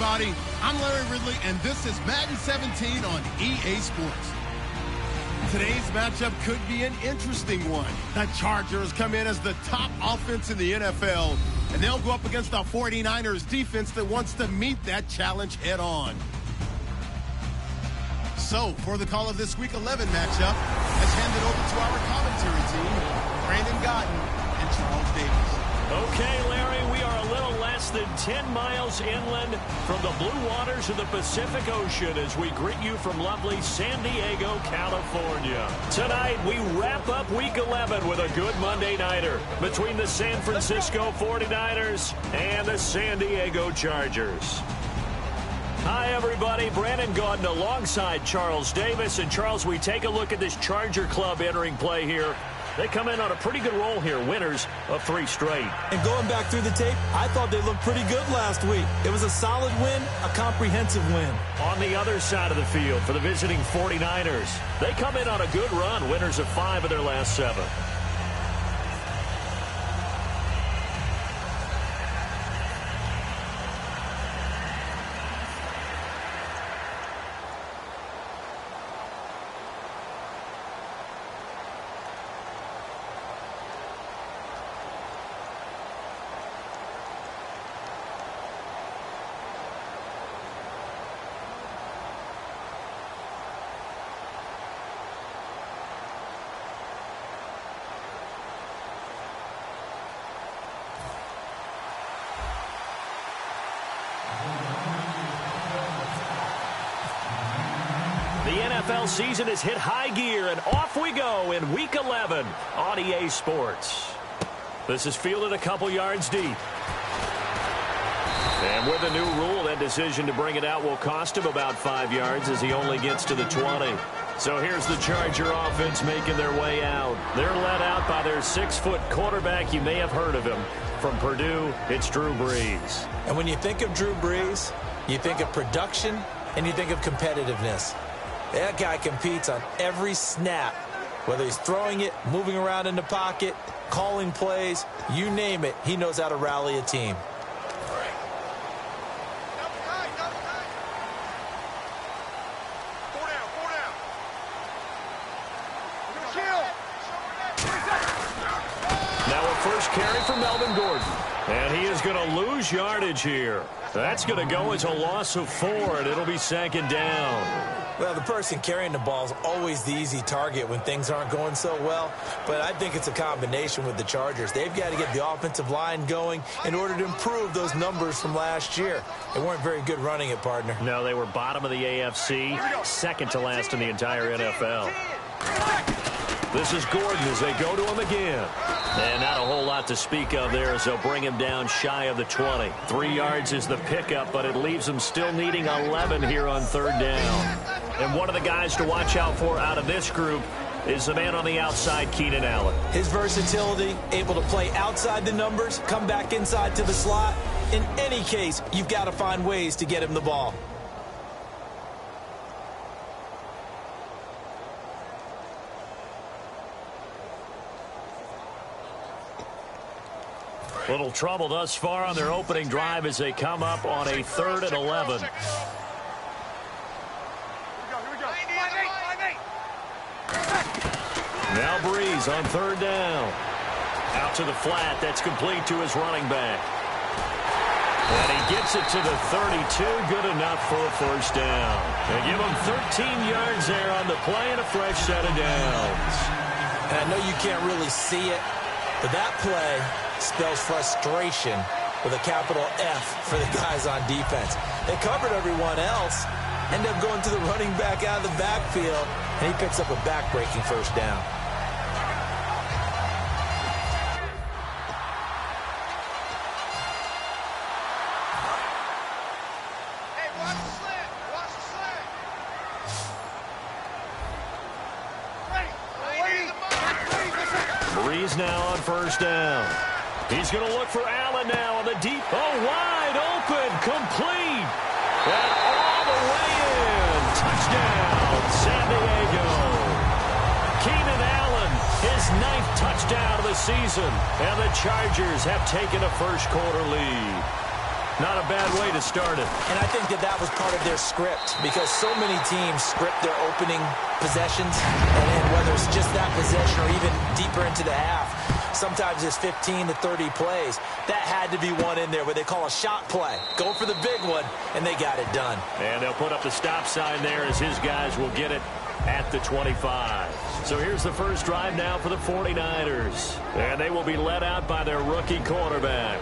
everybody. I'm Larry Ridley, and this is Madden 17 on EA Sports. Today's matchup could be an interesting one. The Chargers come in as the top offense in the NFL, and they'll go up against the 49ers defense that wants to meet that challenge head on. So, for the call of this Week 11 matchup, let's hand it over to our commentary team, Brandon Gaudin and Charles Davis. Okay, Larry, we are a little less than 10 miles inland from the blue waters of the Pacific Ocean as we greet you from lovely San Diego, California. Tonight, we wrap up Week 11 with a good Monday nighter between the San Francisco 49ers and the San Diego Chargers. Hi, everybody. Brandon Gaudin alongside Charles Davis. And, Charles, we take a look at this Charger club entering play here. They come in on a pretty good roll here, winners of 3 straight. And going back through the tape, I thought they looked pretty good last week. It was a solid win, a comprehensive win. On the other side of the field for the visiting 49ers, they come in on a good run, winners of 5 of their last 7. The NFL season has hit high gear, and off we go in Week 11 on EA Sports. This is fielded a couple yards deep. And with a new rule, that decision to bring it out will cost him about 5 yards as he only gets to the 20. So here's the Charger offense making their way out. They're led out by their 6-foot quarterback. You may have heard of him. From Purdue, it's Drew Brees. And when you think of Drew Brees, you think of production and you think of competitiveness. That guy competes on every snap, whether he's throwing it, moving around in the pocket, calling plays, you name it, he knows how to rally a team. Now a first carry for Melvin Gordon. And he is going to lose yardage here. That's going to go as a loss of 4, and it'll be 2nd down. Well, the person carrying the ball is always the easy target when things aren't going so well. But I think it's a combination with the Chargers. They've got to get the offensive line going in order to improve those numbers from last year. They weren't very good running it, partner. No, they were bottom of the AFC, second to last in the entire NFL. This is Gordon as they go to him again. And not a whole lot to speak of there as they'll bring him down shy of the 20. 3 yards is the pickup, but it leaves them still needing 11 here on 3rd down. And one of the guys to watch out for out of this group is the man on the outside, Keenan Allen. His versatility, able to play outside the numbers, come back inside to the slot. In any case, you've got to find ways to get him the ball. Little trouble thus far on their opening drive as they come up on a 3rd and 11. Now Brees on 3rd down. Out to the flat. That's complete to his running back. And he gets it to the 32. Good enough for a 1st down. They give him 13 yards there on the play and a fresh set of downs. And I know you can't really see it, but that play spells frustration with a capital F for the guys on defense. They covered everyone else, end up going to the running back out of the backfield, and he picks up a back-breaking 1st down. Brees now on 1st down. He's going to look for Allen now on the deep. Oh, wide open, complete. And all the way in. Touchdown, San Diego. Keenan Allen, his 9th touchdown of the season. And the Chargers have taken a 1st quarter lead. Not a bad way to start it. And I think that was part of their script, because so many teams script their opening possessions, and then whether it's just that possession or even deeper into the half, sometimes it's 15 to 30 plays. That had to be one in there where they call a shot play. Go for the big one, and they got it done. And they'll put up the stop sign there as his guys will get it at the 25. So here's the first drive now for the 49ers. And they will be led out by their rookie quarterback.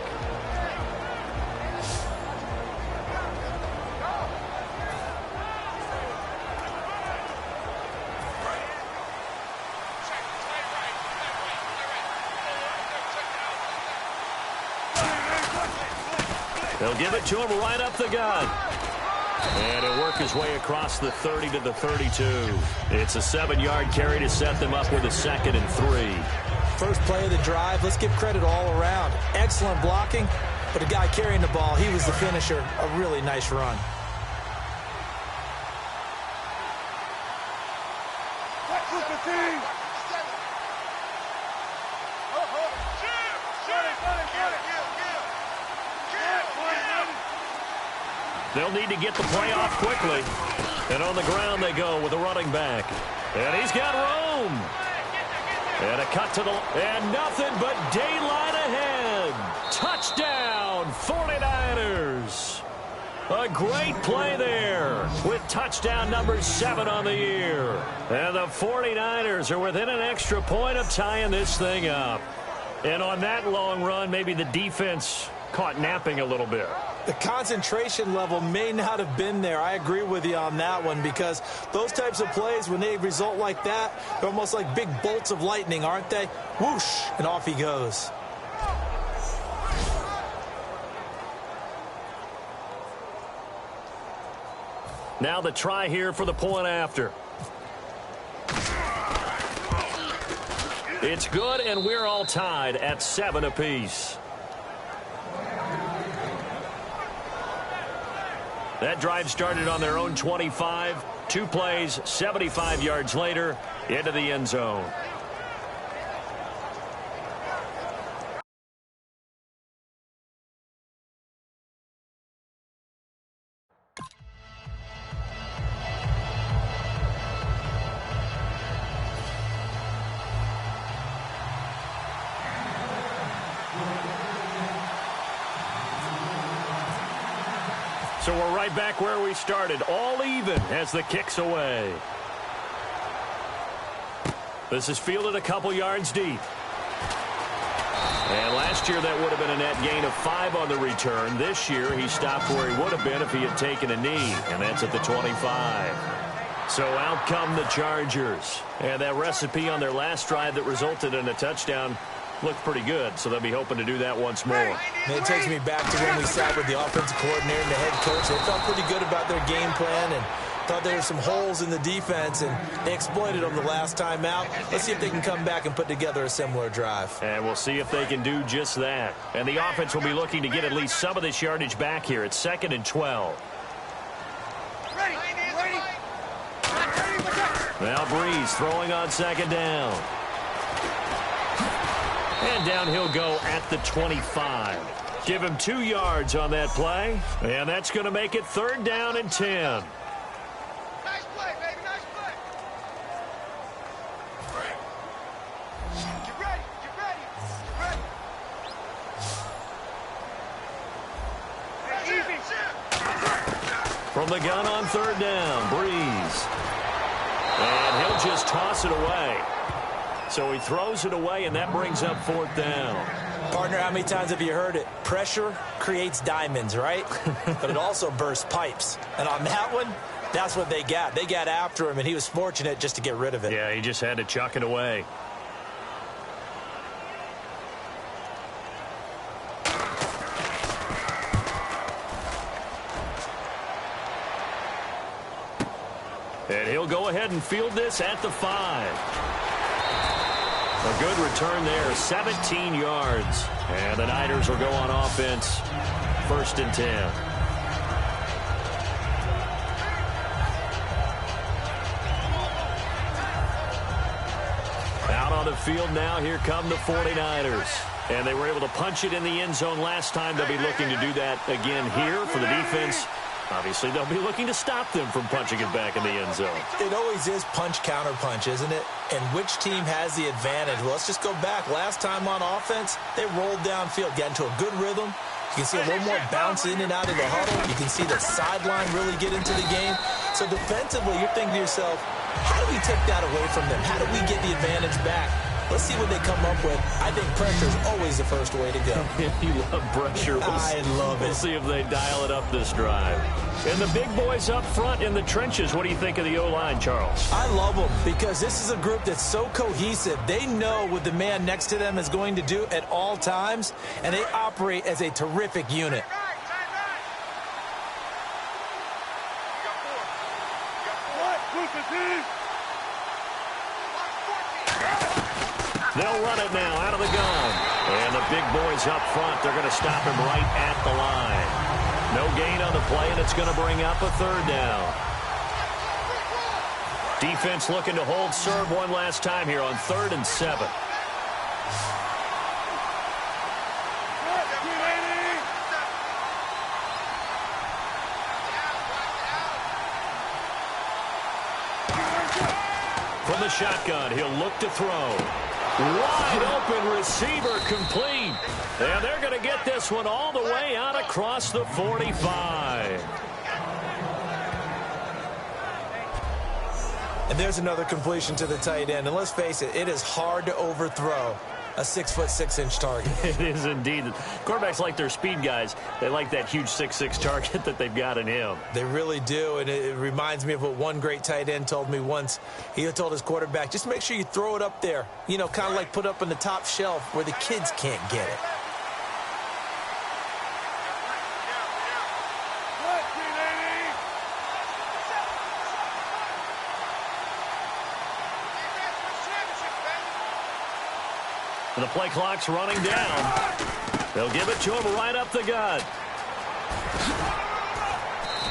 They'll give it to him right up the gut. And he'll work his way across the 30 to the 32. It's a 7-yard carry to set them up with a 2nd and 3. First play of the drive, let's give credit all around. Excellent blocking, but the guy carrying the ball, he was the finisher. A really nice run. They'll need to get the play off quickly. And on the ground they go with a running back. And he's got room. And a cut to the... And nothing but daylight ahead. Touchdown, 49ers. A great play there with touchdown number 7 on the year. And the 49ers are within an extra point of tying this thing up. And on that long run, maybe the defense caught napping a little bit. The concentration level may not have been there. I agree with you on that one, because those types of plays, when they result like that, they're almost like big bolts of lightning, aren't they? Whoosh, and off he goes. Now the try here for the point after. It's good, and we're all tied at 7 apiece. That drive started on their own 25. 2 plays, 75 yards later, into the end zone. So we're right back where we started, all even as the kick's away. This is fielded a couple yards deep. And last year that would have been a net gain of 5 on the return. This year he stopped where he would have been if he had taken a knee, and that's at the 25. So out come the Chargers. And that recipe on their last drive that resulted in a touchdown looked pretty good, so they'll be hoping to do that once more. And it takes me back to when we sat with the offensive coordinator and the head coach. They felt pretty good about their game plan and thought there were some holes in the defense, and they exploited them the last time out. Let's see if they can come back and put together a similar drive. And we'll see if they can do just that. And the offense will be looking to get at least some of this yardage back here. It's 2nd and 12. Now Breeze throwing on 2nd down. And down he'll go at the 25. Give him 2 yards on that play. And that's going to make it 3rd down and 10. Nice play, baby. Nice play. Get ready. Get ready. Get ready. Easy. From the gun on 3rd down, Breeze. And he'll just toss it away. So he throws it away, and that brings up 4th down. Partner, how many times have you heard it? Pressure creates diamonds, right? But it also bursts pipes. And on that one, that's what they got. They got after him, and he was fortunate just to get rid of it. Yeah, he just had to chuck it away. And he'll go ahead and field this at the 5. A good return there, 17 yards. And the Niners will go on offense, 1st and 10. Out on the field now, here come the 49ers. And they were able to punch it in the end zone last time. They'll be looking to do that again here for the defense. Obviously, they'll be looking to stop them from punching it back in the end zone. It always is punch-counter-punch, isn't it? And which team has the advantage? Well, let's just go back. Last time on offense, they rolled downfield, got into a good rhythm. You can see a little more bounce in and out of the huddle. You can see the sideline really get into the game. So defensively, you're thinking to yourself, how do we take that away from them? How do we get the advantage back? Let's see what they come up with. I think pressure is always the first way to go. You love pressure. I love it. We'll see if they dial it up this drive. And the big boys up front in the trenches, what do you think of the O-line, Charles? I love them because this is a group that's so cohesive. They know what the man next to them is going to do at all times, and they operate as a terrific unit. They'll run it now out of the gun. And the big boys up front, they're going to stop him right at the line. No gain on the play, and it's going to bring up a third down. Defense looking to hold serve one last time here on 3rd and 7. From the shotgun, he'll look to throw. Wide open receiver complete. And they're going to get this one all the way out across the 45. And there's another completion to the tight end. And let's face it, it is hard to overthrow a 6'6" target. It is indeed. Quarterbacks like their speed guys. They like that huge 6'6" target that they've got in him. They really do, and it reminds me of what one great tight end told me once. He told his quarterback, just make sure you throw it up there. You know, kind of like put up on the top shelf where the kids can't get it. The play clock's running down. They'll give it to him right up the gut.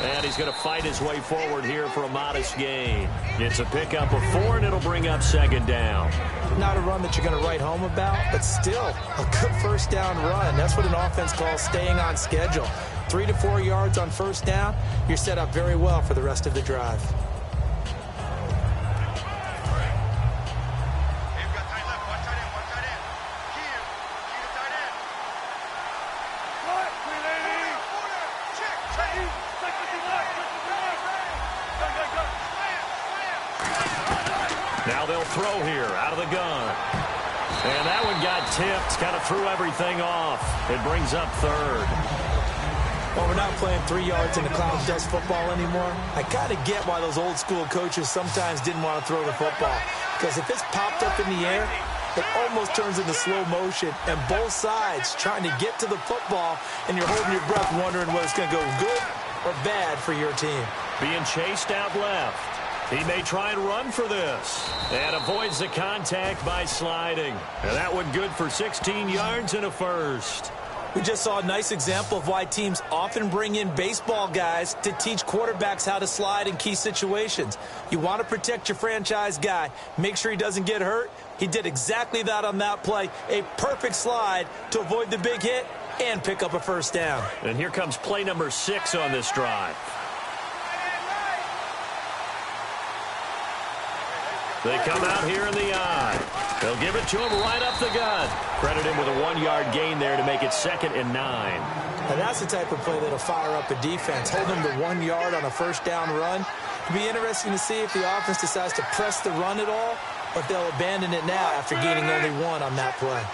And he's going to fight his way forward here for a modest gain. It's a pickup of 4, and it'll bring up 2nd down. Not a run that you're going to write home about, but still a good first down run. That's what an offense calls staying on schedule. 3 to 4 yards on first down. You're set up very well for the rest of the drive. Now they'll throw here out of the gun. And that one got tipped, kind of threw everything off. It brings up 3rd. Well, we're not playing 3 yards in the cloud of dust football anymore. I kind of get why those old school coaches sometimes didn't want to throw the football. Because if it's popped up in the air, it almost turns into slow motion. And both sides trying to get to the football, and you're holding your breath wondering whether it's going to go good or bad for your team. Being chased out left. He may try and run for this. And avoids the contact by sliding. And that one good for 16 yards and a first. We just saw a nice example of why teams often bring in baseball guys to teach quarterbacks how to slide in key situations. You want to protect your franchise guy. Make sure he doesn't get hurt. He did exactly that on that play. A perfect slide to avoid the big hit and pick up a first down. And here comes play number 6 on this drive. They come out here in the eye. They'll give it to him right up the gut. Credit him with a 1-yard gain there to make it 2nd and 9. And that's the type of play that'll fire up a defense. Hold them to 1 yard on a first down run. It'll be interesting to see if the offense decides to press the run at all, or if they'll abandon it now after gaining only 1 on that play.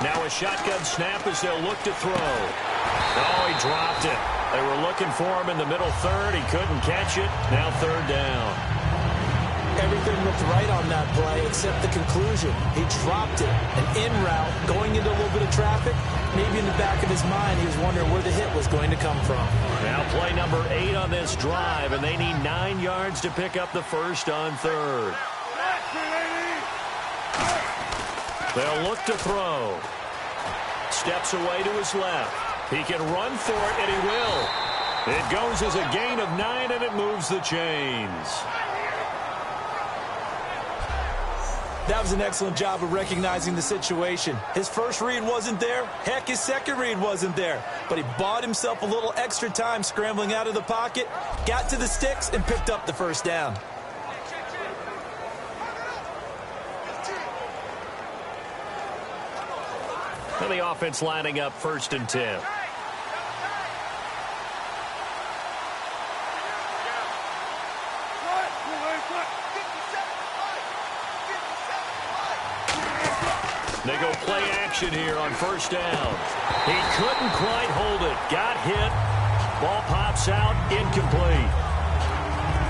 Now a shotgun snap as they'll look to throw. Oh, he dropped it. They were looking for him in the middle 3rd. He couldn't catch it. Now 3rd down. Everything looked right on that play except the conclusion. He dropped it. An in route, going into a little bit of traffic. Maybe in the back of his mind, he was wondering where the hit was going to come from. Now play number 8 on this drive, and they need 9 yards to pick up the first on 3rd. They'll look to throw. Steps away to his left. He can run for it, and he will. It goes as a gain of 9, and it moves the chains. That was an excellent job of recognizing the situation. His first read wasn't there. Heck, his second read wasn't there. But he bought himself a little extra time scrambling out of the pocket, got to the sticks, and picked up the first down. And the offense lining up 1st and 10. They go play action here on 1st down. He couldn't quite hold it. Got hit. Ball pops out. Incomplete.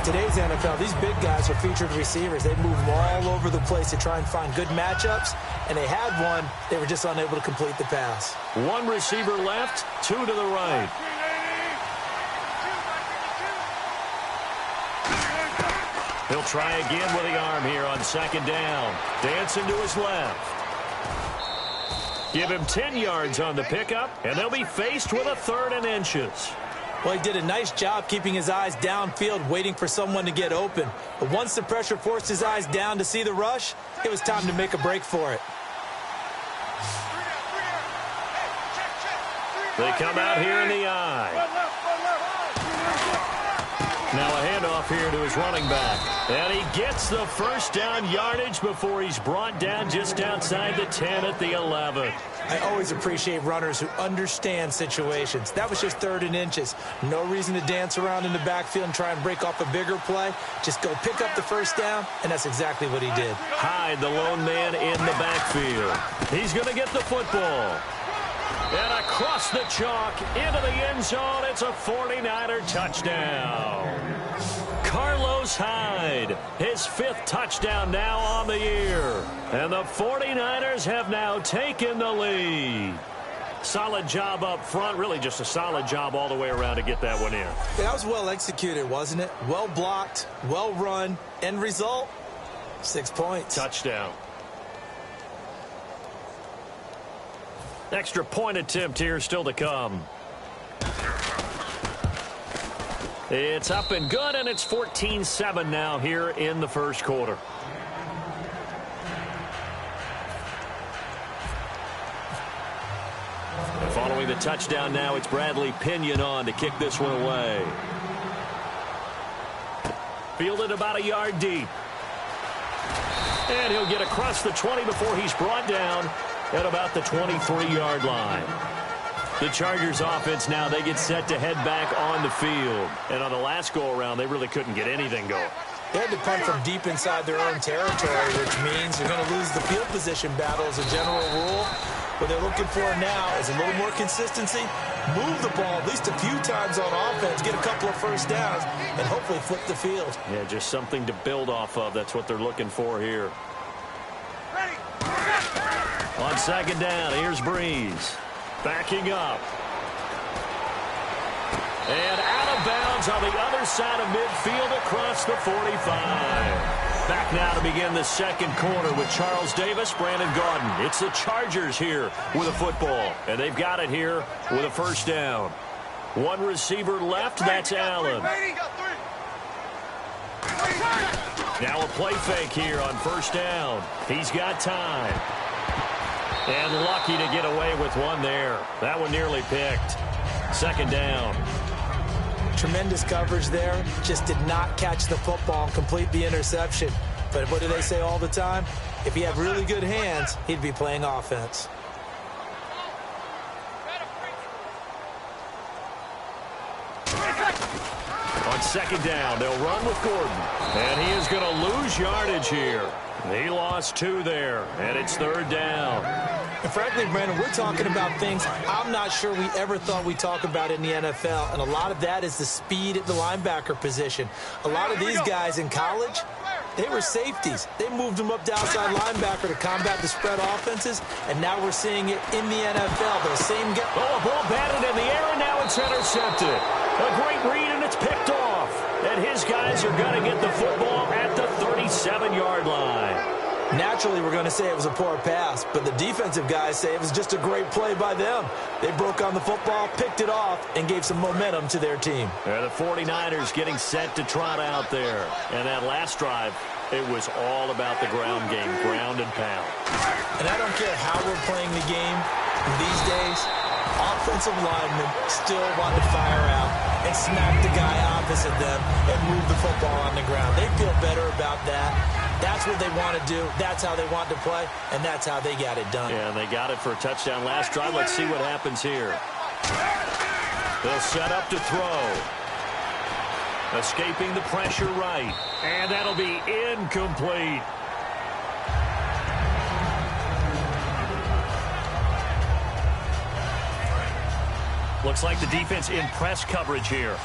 Today's NFL, these big guys are featured receivers. They move all over the place to try and find good matchups, and they had one. They were just unable to complete the pass. One receiver left, 2 to the right. He'll try again with the arm here on 2nd down. Dancing to his left. Give him 10 yards on the pickup, and they'll be faced with a 3rd and inches. Well, he did a nice job keeping his eyes downfield, waiting for someone to get open. But once the pressure forced his eyes down to see the rush, it was time to make a break for it. They come out here in the eye. Now a handoff here to his running back. And he gets the 1st down yardage before he's brought down just outside the 10 at the 11. I always appreciate runners who understand situations. That was just 3rd and inches. No reason to dance around in the backfield and try and break off a bigger play. Just go pick up the 1st down, and that's exactly what he did. Hyde, the lone man in the backfield. He's going to get the football. And across the chalk, into the end zone, it's a 49er touchdown. Carlos Hyde, his 5th touchdown now on the year. And the 49ers have now taken the lead. Solid job up front, really just a solid job all the way around to get that one in. Yeah, that was well executed, wasn't it? Well blocked, well run. End result, 6 points. Touchdown. Extra point attempt here still to come. It's up and good, and it's 14-7 now here in the 1st quarter. Following the touchdown now, it's Bradley Pinion on to kick this one away. Fielded about a yard deep. And he'll get across the 20 before he's brought down at about the 23-yard line. The Chargers offense now, they get set to head back on the field. And on the last go-around, they really couldn't get anything going. They had to punt from deep inside their own territory, which means they're going to lose the field position battle as a general rule. What they're looking for now is a little more consistency, move the ball at least a few times on offense, get a couple of 1st downs, and hopefully flip the field. Yeah, just something to build off of. That's what they're looking for here. On 2nd down, here's Breeze. Backing up. And out of bounds on the other side of midfield across the 45. Back now to begin the 2nd quarter with Charles Davis, Brandon Gaudin. It's the Chargers here with a football. And they've got it here with a 1st down. One receiver left, that's Allen. Now a play fake here on 1st down. He's got time. And lucky to get away with one there. That one nearly picked. 2nd down. Tremendous coverage there. Just did not catch the football and complete the interception. But what do they say all the time? If he had really good hands, he'd be playing offense. On 2nd down, they'll run with Gordon. And he is going to lose yardage here. He lost 2 there, and it's 3rd down. And frankly, Brandon, we're talking about things I'm not sure we ever thought we'd talk about in the NFL, and a lot of that is the speed at the linebacker position. A lot of these guys in college, they were safeties. They moved them up to outside linebacker to combat the spread offenses, and now we're seeing it in the NFL. Those same guys. Oh, a ball batted in the air, and now it's intercepted. A great read, and it's picked off. And his guys are going to get the football at the 37-yard line. Naturally, we're going to say it was a poor pass, but the defensive guys say it was just a great play by them. They broke on the football, picked it off, and gave some momentum to their team. Yeah, the 49ers getting set to trot out there. And that last drive, it was all about the ground game. Ground pound. And I don't care how we're playing the game these days, offensive linemen still want to fire out and smack the guy opposite them and move the football on the ground. They feel better about that. That's what they want to do. That's how they want to play, and that's how they got it done. Yeah, and they got it for a touchdown last drive. Let's see what happens here. They'll set up to throw. Escaping the pressure right. And that'll be incomplete. Looks like the defense in press coverage here.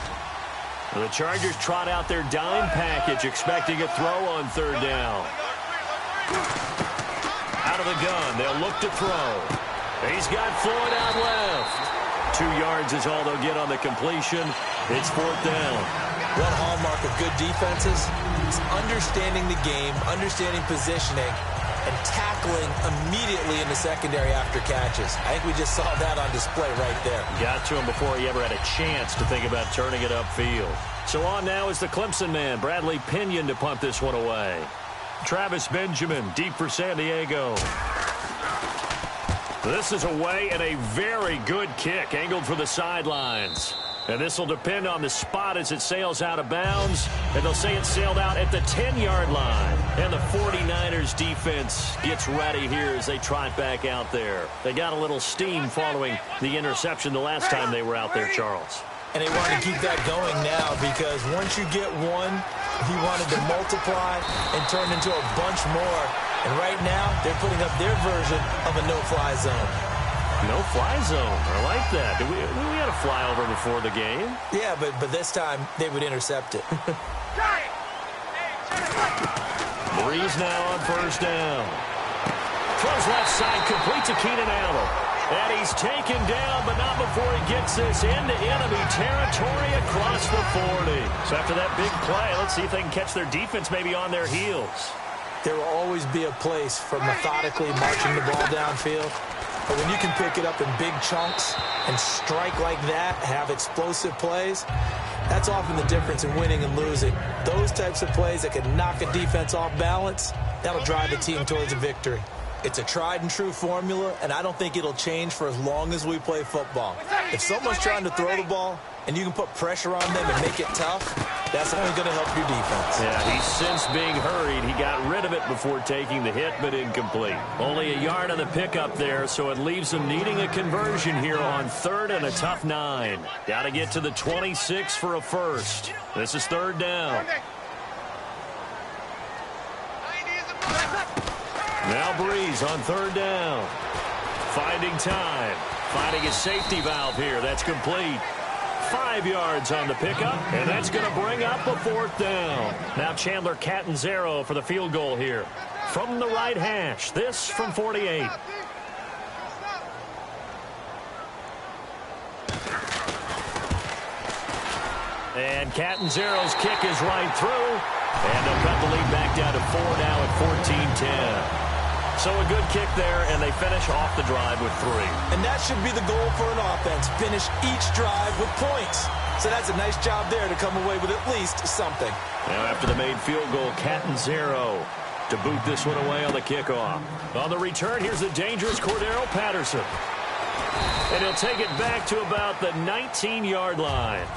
The Chargers trot out their dime package, expecting a throw on third down. Out of the gun, they'll look to throw. He's got Floyd out left. 2 yards is all they'll get on the completion. It's fourth down. One hallmark of good defenses is understanding the game, understanding positioning, and tackling immediately in the secondary after catches. I think we just saw that on display right there. Got to him before he ever had a chance to think about turning it upfield. So on now is the Clemson man, Bradley Pinion, to punt this one away. Travis Benjamin, deep for San Diego. This is away and a very good kick, angled for the sidelines. And this will depend on the spot as it sails out of bounds. And they'll say it sailed out at the 10-yard line. And the 49ers defense gets ready here as they trot back out there. They got a little steam following the interception the last time they were out there, Charles. And they want to keep that going now because once you get one, he wanted to multiply and turn into a bunch more. And right now, they're putting up their version of a no-fly zone. No-fly zone. I like that. We had a flyover before the game. Yeah, but this time they would intercept it. Breeze now on first down. Throws left side, complete to Keenan Allen. And he's taken down, but not before he gets this into enemy territory across the 40. So after that big play, let's see if they can catch their defense maybe on their heels. There will always be a place for methodically marching the ball downfield. But when you can pick it up in big chunks and strike like that, have explosive plays, that's often the difference in winning and losing. Those types of plays that can knock a defense off balance, that'll drive the team towards a victory. It's a tried-and-true formula, and I don't think it'll change for as long as we play football. If someone's trying to throw the ball and you can put pressure on them and make it tough, that's only going to help your defense. Yeah, he's since being hurried. He got rid of it before taking the hit, but incomplete. Only a yard on the pickup there, so it leaves him needing a conversion here on third and a tough 9. Got to get to the 26 for a first. This is third down. Now Breeze on third down. Finding time. Finding his safety valve here. That's complete. 5 yards on the pickup, and that's going to bring up a fourth down. Now Chandler Catanzaro for the field goal here. From the right hash. This from 48. And Catanzaro's kick is right through. And they'll cut the lead back down to 4 now at 14-10. So a good kick there, and they finish off the drive with 3. And that should be the goal for an offense. Finish each drive with points. So that's a nice job there to come away with at least something. Now after the made field goal, Catanzaro to boot this one away on the kickoff. On the return, here's the dangerous Cordero Patterson. And he'll take it back to about the 19-yard line.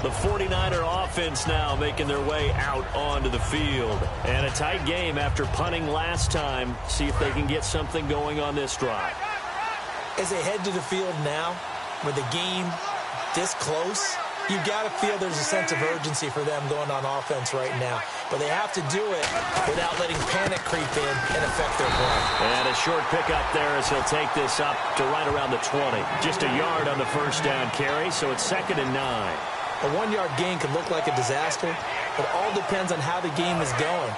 The 49er offense now making their way out onto the field. And a tight game after punting last time. See if they can get something going on this drive. As they head to the field now, with the game this close, you've got to feel there's a sense of urgency for them going on offense right now. But they have to do it without letting panic creep in and affect their play. And a short pickup there as he'll take this up to right around the 20. Just a yard on the first down carry, so it's 2nd and 9. A 1-yard gain could look like a disaster, but all depends on how the game is going.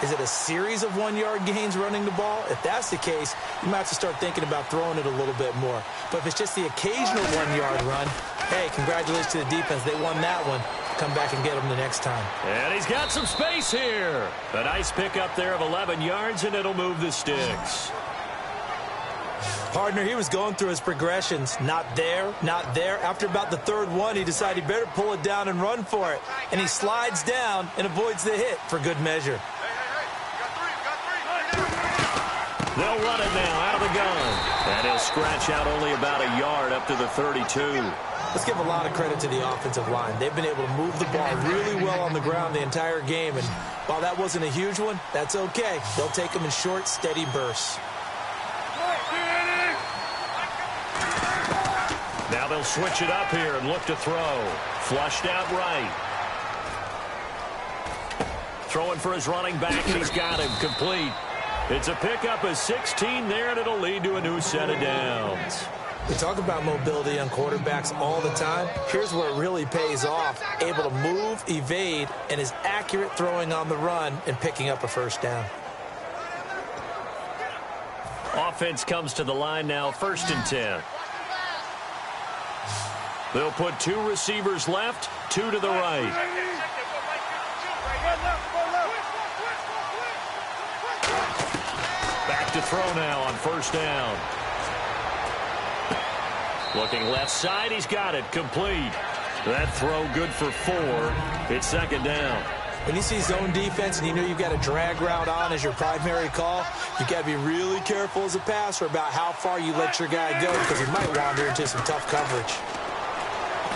Is it a series of 1-yard gains running the ball? If that's the case, you might have to start thinking about throwing it a little bit more. But if it's just the occasional 1-yard run, hey, congratulations to the defense. They won that one. Come back and get them the next time. And he's got some space here. A nice pickup there of 11 yards, and it'll move the sticks. Partner, he was going through his progressions. Not there, not there. After about the third one, he decided he better pull it down and run for it. And he slides down and avoids the hit for good measure. They'll run it now out of the gun. And he'll scratch out only about a yard up to the 32. Let's give a lot of credit to the offensive line. They've been able to move the ball really well on the ground the entire game. And while that wasn't a huge one, that's okay. They'll take them in short, steady bursts. Now they'll switch it up here and look to throw. Flushed out right. Throwing for his running back, and he's got him complete. It's a pickup of 16 there, and it'll lead to a new set of downs. We talk about mobility on quarterbacks all the time. Here's where it really pays off. Able to move, evade, and is accurate throwing on the run and picking up a first down. Offense comes to the line now, 1st and 10. They'll put 2 receivers left, 2 to the right. Back to throw now on 1st down. Looking left side, he's got it, complete. That throw good for 4. It's 2nd down. When you see zone defense and you know you've got a drag route on as your primary call, you've got to be really careful as a passer about how far you let your guy go because he might wander into some tough coverage.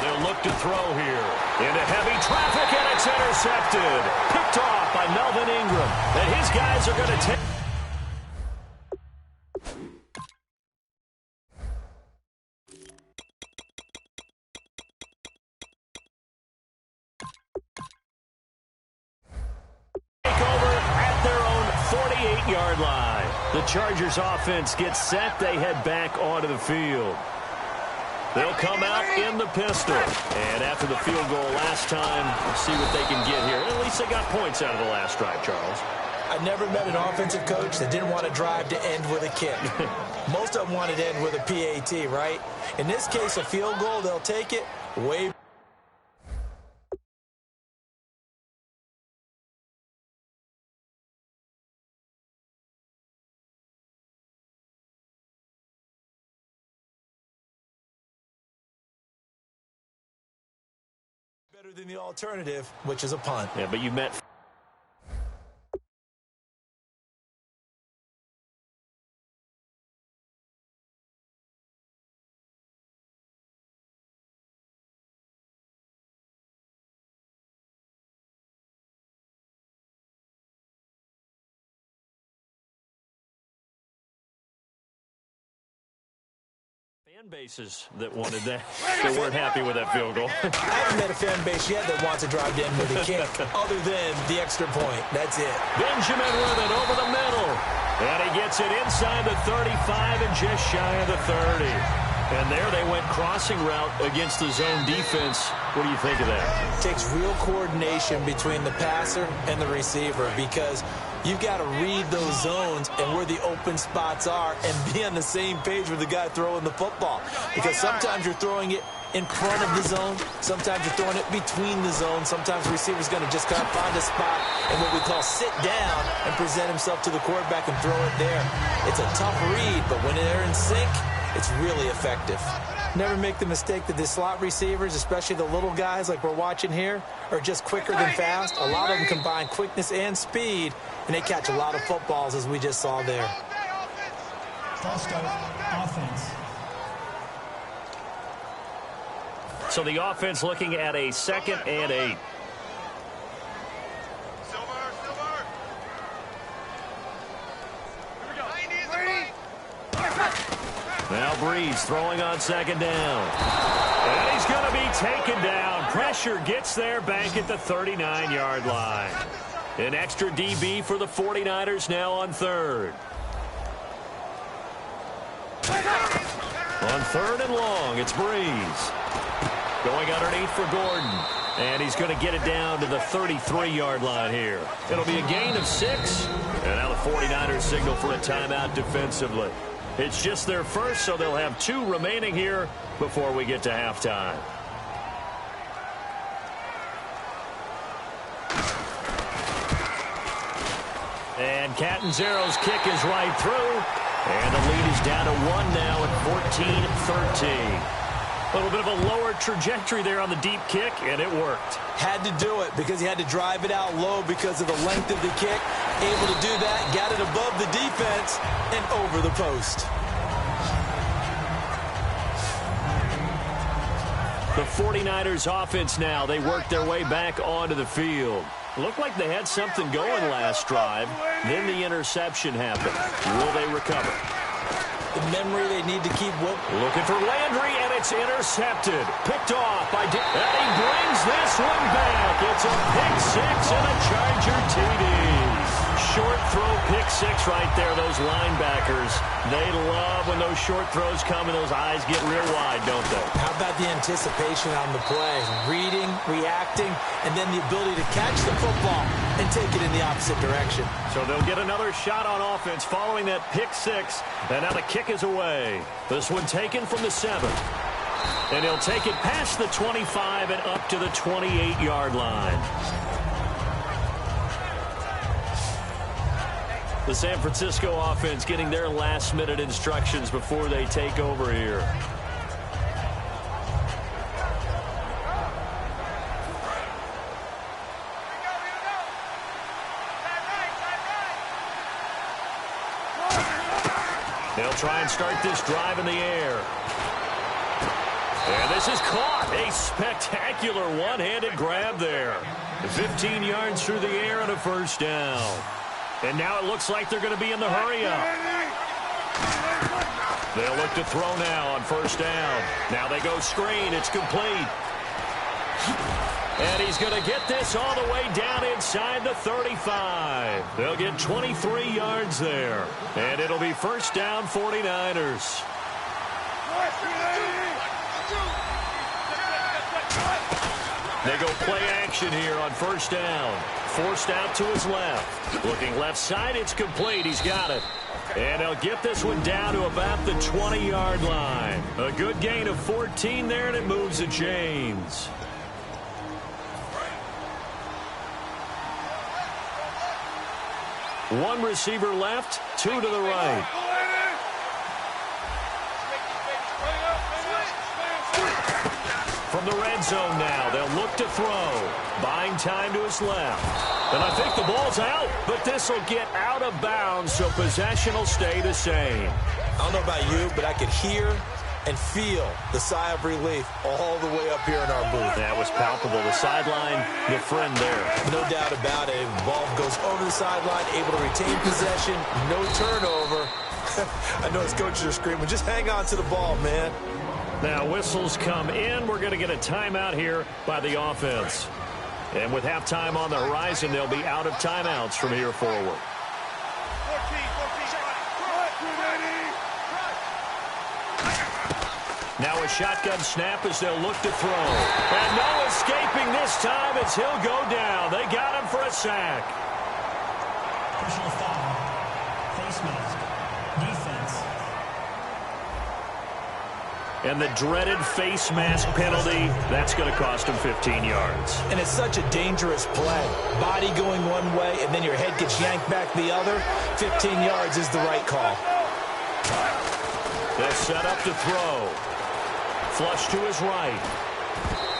They'll look to throw here. Into heavy traffic, and it's intercepted. Picked off by Melvin Ingram. And his guys are going to take... over at their own 48-yard line. The Chargers offense gets set. They head back onto the field. They'll come out in the pistol. And after the field goal last time, we'll see what they can get here. At least they got points out of the last drive, Charles. I never met an offensive coach that didn't want to drive to end with a kick. Most of them wanted to end with a PAT, right? In this case, a field goal, they'll take it way better than the alternative, which is a punt. Yeah, but you met... fan bases that wanted that, that weren't happy with that field goal. I haven't met a fan base yet that wants to drive to end with a kick, other than the extra point. That's it. Benjamin with it over the middle. And he gets it inside the 35 and just shy of the 30. And there they went crossing route against the zone defense. What do you think of that? It takes real coordination between the passer and the receiver because you've got to read those zones and where the open spots are and be on the same page with the guy throwing the football. Because sometimes you're throwing it in front of the zone. Sometimes you're throwing it between the zones. Sometimes the receiver's going to just kind of find a spot and what we call sit down and present himself to the quarterback and throw it there. It's a tough read, but when they're in sync, it's really effective. Never make the mistake that the slot receivers, especially the little guys like we're watching here, are just quicker than fast. A lot of them combine quickness and speed, and they catch a lot of footballs, as we just saw there. False start, offense. So the offense looking at a 2nd and 8. Now Breeze throwing on 2nd down. And he's going to be taken down. Pressure gets there back at the 39-yard line. An extra DB for the 49ers now on 3rd. On 3rd and long, it's Breeze. Going underneath for Gordon. And he's going to get it down to the 33-yard line here. It'll be a gain of 6. And now the 49ers signal for a timeout defensively. It's just their first, so they'll have 2 remaining here before we get to halftime. And Catanzaro's kick is right through. And the lead is down to 1 now at 14-13. A little bit of a lower trajectory there on the deep kick, and it worked. Had to do it because he had to drive it out low because of the length of the kick. Able to do that, got it above the defense, and over the post. The 49ers offense now. They work their way back onto the field. Looked like they had something going last drive. Then the interception happened. Will they recover? The memory they need to keep with. Looking for Landry, and it's intercepted. Picked off by and he brings this one back. It's a pick six and a Charger TD. Short throw pick six right there. Those linebackers, they love when those short throws come and those eyes get real wide, don't they? How about the anticipation on the play? Reading, reacting, and then the ability to catch the football and take it in the opposite direction. So they'll get another shot on offense following that pick six. And now the kick is away. This one taken from the 7. And he'll take it past the 25 and up to the 28-yard line. The San Francisco offense getting their last-minute instructions before they take over here. They'll try and start this drive in the air. And this is caught. A spectacular one-handed grab there. 15 yards through the air and a first down. And now it looks like they're going to be in the hurry-up. They'll look to throw now on first down. Now they go screen. It's complete. And he's going to get this all the way down inside the 35. They'll get 23 yards there. And it'll be first down 49ers. They go play action here on first down. Forced out to his left. Looking left side, it's complete. He's got it. And they'll get this one down to about the 20-yard line. A good gain of 14 there, and it moves the chains. One receiver left, 2 to the right. From the red zone now, they'll look to throw. Buying time to his left. And I think the ball's out, but this will get out of bounds, so possession will stay the same. I don't know about you, but I could hear and feel the sigh of relief all the way up here in our booth. That was palpable. The sideline, the friend there. No doubt about it. The ball goes over the sideline, able to retain possession, no turnover. I know his coaches are screaming, just hang on to the ball, man. Now whistles come in. We're going to get a timeout here by the offense. And with halftime on the horizon, they'll be out of timeouts from here forward. Now a shotgun snap as they'll look to throw. And no escaping this time as he'll go down. They got him for a sack. Personal foul. Face mask. Defense. And the dreaded face mask penalty, that's going to cost him 15 yards. And it's such a dangerous play. Body going one way, and then your head gets yanked back the other. 15 yards is the right call. They'll set up to throw. Flush to his right.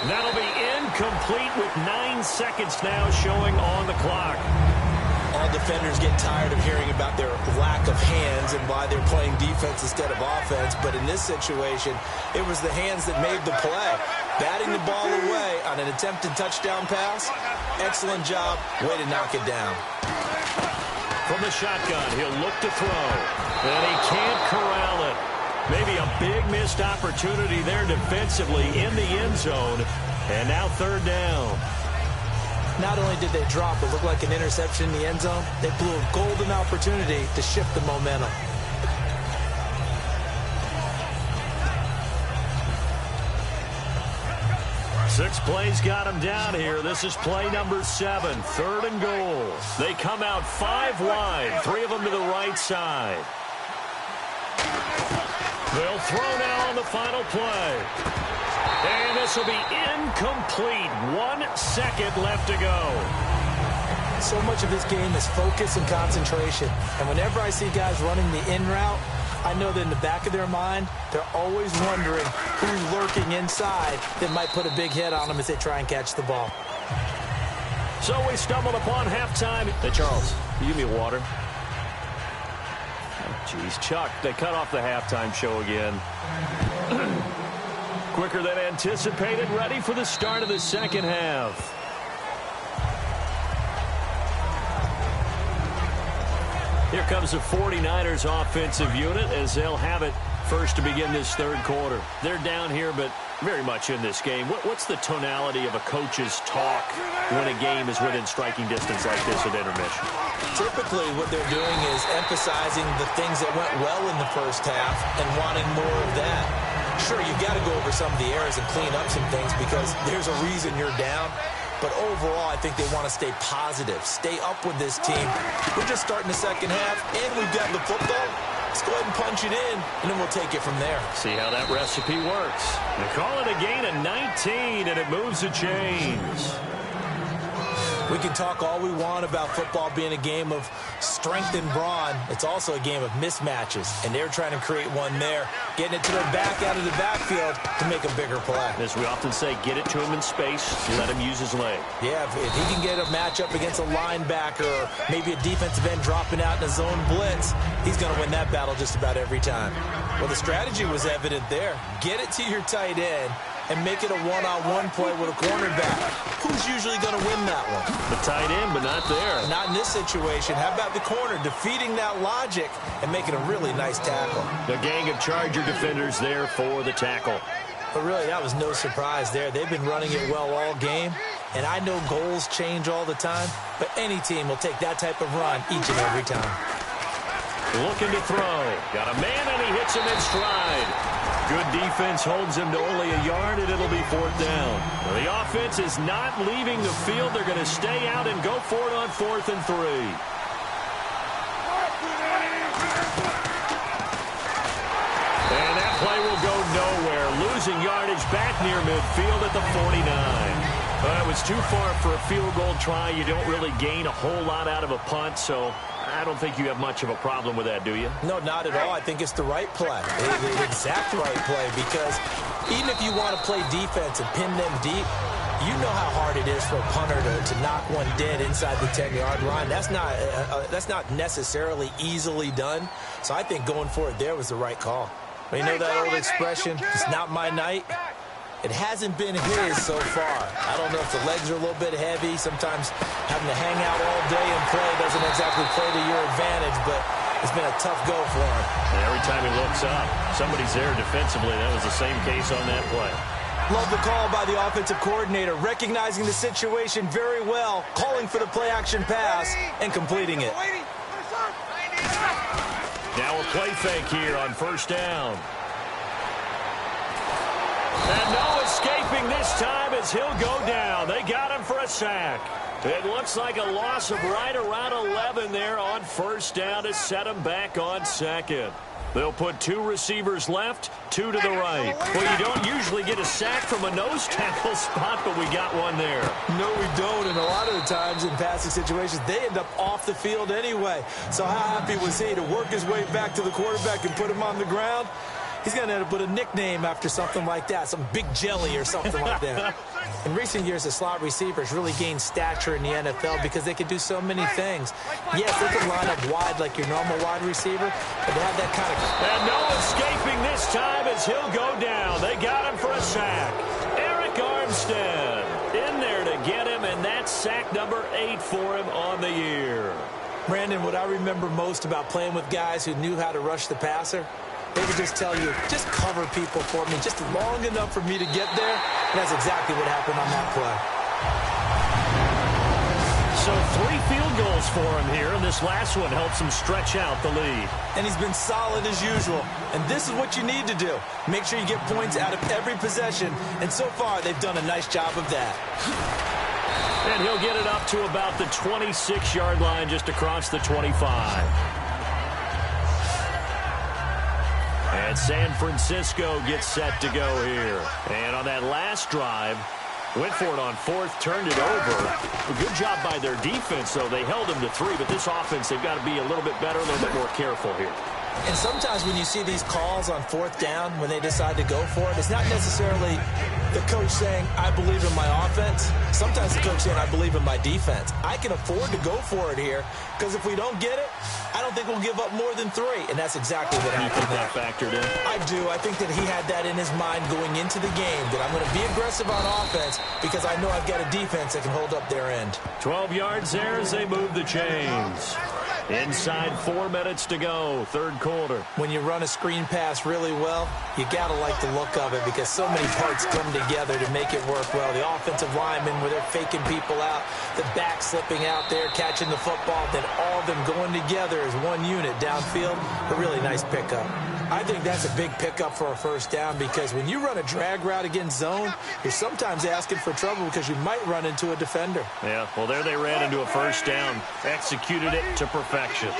That'll be incomplete with 9 seconds now showing on the clock. All defenders get tired of hearing about their lack of hands and why they're playing defense instead of offense. But in this situation, it was the hands that made the play. Batting the ball away on an attempted touchdown pass. Excellent job. Way to knock it down. From the shotgun, he'll look to throw. And he can't corral it. Maybe a big missed opportunity there defensively in the end zone. And now third down. Not only did they drop what looked like an interception in the end zone, they blew a golden opportunity to shift the momentum. Six plays got him down here. This is play number 7, 3rd and goal. They come out 5 wide, 3 of them to the right side. They'll throw now on the final play. And this will be incomplete. 1 second left to go. so much of this game is focus and concentration. And whenever I see guys running the in route, I know that in the back of their mind, they're always wondering who's lurking inside that might put a big hit on them as they try and catch the ball. So we stumbled upon halftime. Hey, Charles, you give me water. Jeez, Chuck, they cut off the halftime show again. Quicker than anticipated, ready for the start of the second half. Here comes the 49ers offensive unit as they'll have it first to begin this third quarter. They're down here, but very much in this game. What's the tonality of a coach's talk when a game is within striking distance like this at intermission? Typically, what they're doing is emphasizing the things that went well in the first half and wanting more of that. Sure, you've got to go over some of the errors and clean up some things because there's a reason you're down. But overall, I think they want to stay positive, stay up with this team. We're just starting the second half, and we've got the football. Let's go ahead and punch it in, and then we'll take it from there. See how that recipe works. They call it a gain of 19, and it moves the chains. We can talk all we want about football being a game of strength and brawn. It's also a game of mismatches, and they're trying to create one there, getting it to their back out of the backfield to make a bigger play. As we often say, get it to him in space, let him use his leg. Yeah, if he can get a matchup against a linebacker or maybe a defensive end dropping out in a zone blitz, he's going to win that battle just about every time. Well, the strategy was evident there. Get it to your tight end and make it a one-on-one play with a cornerback. Who's usually going to win that one? The tight end, but not there. Not in this situation. How about the corner defeating that logic and making a really nice tackle? The gang of Charger defenders there for the tackle. But really, that was no surprise there. They've been running it well all game, and I know goals change all the time, but any team will take that type of run each and every time. Looking to throw. Got a man, and he hits him in stride. Good defense holds him to only a yard, and it'll be fourth down. Well, the offense is not leaving the field. They're going to stay out and go for it on 4th and 3. And that play will go nowhere. Losing yardage back near midfield at the 49. It was too far for a field goal try. You don't really gain a whole lot out of a punt, so I don't think you have much of a problem with that, do you? No, not at all. I think it's the right play, the exact right play, because even if you want to play defense and pin them deep, you know how hard it is for a punter to knock one dead inside the 10-yard line. That's not necessarily easily done, so I think going for it there was the right call. But you know that old expression, it's not my night? It hasn't been his so far. I don't know if the legs are a little bit heavy. Sometimes having to hang out all day and play doesn't exactly play to your advantage, but it's been a tough go for him. And every time he looks up, somebody's there defensively. That was the same case on that play. Love the call by the offensive coordinator, recognizing the situation very well, calling for the play-action pass, and completing it. Now a play fake here on first down. And no escaping this time as he'll go down. They got him for a sack. It looks like a loss of right around 11 there on first down to set him back on second. They'll put 2 receivers left, 2 to the right. Well, you don't usually get a sack from a nose tackle spot, but we got one there. No, we don't, and a lot of the times in passing situations, they end up off the field anyway. So how happy was he to work his way back to the quarterback and put him on the ground? He's going to end up with a nickname after something like that, some big jelly or something like that. In recent years, the slot receivers really gained stature in the NFL because they can do so many things. Yes, they can line up wide like your normal wide receiver, but they have that kind of... And no escaping this time as he'll go down. They got him for a sack. Eric Armstead in there to get him, and that's sack number 8 for him on the year. Brandon, what I remember most about playing with guys who knew how to rush the passer, they would just tell you, just cover people for me just long enough for me to get there. And that's exactly what happened on that play. So 3 field goals for him here, and this last one helps him stretch out the lead. And he's been solid as usual. And this is what you need to do. Make sure you get points out of every possession. And so far, they've done a nice job of that. And he'll get it up to about the 26-yard line just across the 25. And San Francisco gets set to go here. And on that last drive, Went for it on fourth, turned it over. A good job by their defense, though. They held them to 3, but this offense, they've got to be a little bit better, a little bit more careful here. And sometimes when you see these calls on fourth down, when they decide to go for it, it's not necessarily the coach saying, I believe in my offense. Sometimes the coach saying, I believe in my defense. I can afford to go for it here because if we don't get it, I don't think we'll give up more than 3. And that's exactly what happened. You think that factored in? I do. I think that he had that in his mind going into the game, that I'm going to be aggressive on offense because I know I've got a defense that can hold up their end. 12 yards there as they move the chains. Inside 4 minutes to go, third quarter. When you run a screen pass really well, you got to like the look of it because so many parts come together to make it work well. The offensive linemen, where they're faking people out, the back slipping out there, catching the football, then all of them going together as one unit downfield. A really nice pickup. I think that's a big pickup for a first down because when you run a drag route against zone, you're sometimes asking for trouble because you might run into a defender. Yeah, well, there they ran into a first down. Executed it to perfection.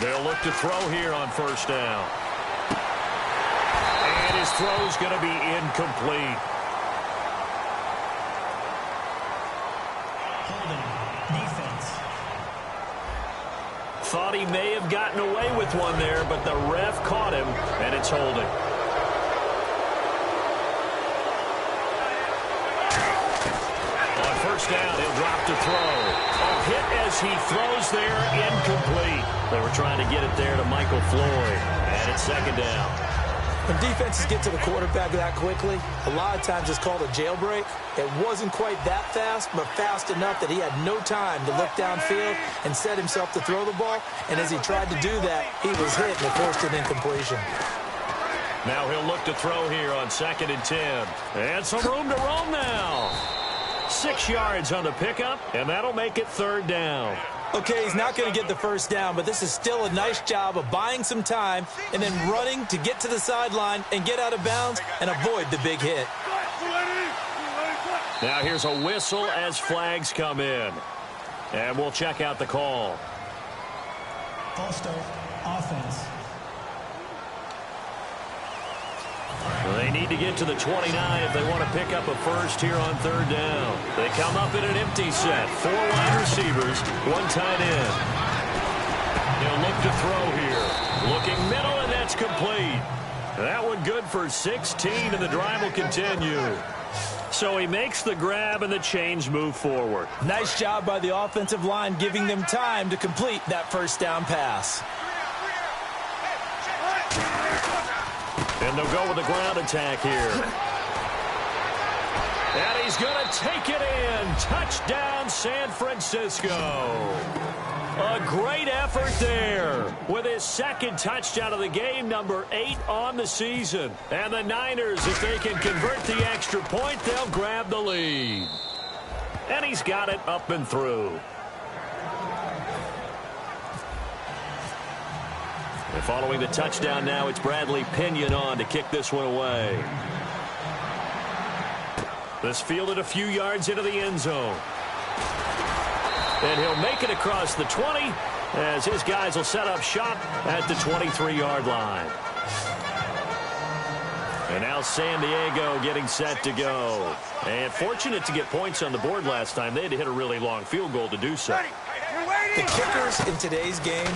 They'll look to throw here on first down. And his throw's going to be incomplete. Defense. Thought he may have gotten away with one there, but the ref caught him, and it's holding. On first down, he'll drop to throw. A hit as he throws there, incomplete. They were trying to get it there to Michael Floyd, and it's second down. When defenses get to the quarterback that quickly, a lot of times it's called a jailbreak. It wasn't quite that fast, but fast enough that he had no time to look downfield and set himself to throw the ball. And as he tried to do that, he was hit and it forced an incompletion. Now he'll look to throw here on 2nd and 10. And some room to roam now. 6 yards on the pickup, and that'll make it third down. Okay, he's not going to get the first down, but this is still a nice job of buying some time and then running to get to the sideline and get out of bounds and avoid the big hit. Now here's a whistle as flags come in. And we'll check out the call. False start, offense. They need to get to the 29 if they want to pick up a first here on third down. They come up in an empty set. 4 wide receivers, 1 tight end. He'll look to throw here. Looking middle, and that's complete. That one good for 16, and the drive will continue. So he makes the grab, and the chains move forward. Nice job by the offensive line giving them time to complete that first down pass. And they'll go with the ground attack here. And he's going to take it in. Touchdown, San Francisco. A great effort there with his second touchdown of the game, number 8 on the season. And the Niners, if they can convert the extra point, they'll grab the lead. And he's got it up and through. And following the touchdown now, it's Bradley Pinion on to kick this one away. This fielded a few yards into the end zone. And he'll make it across the 20 as his guys will set up shop at the 23-yard line. And now San Diego getting set to go. And fortunate to get points on the board last time. They had to hit a really long field goal to do so. The kickers in today's game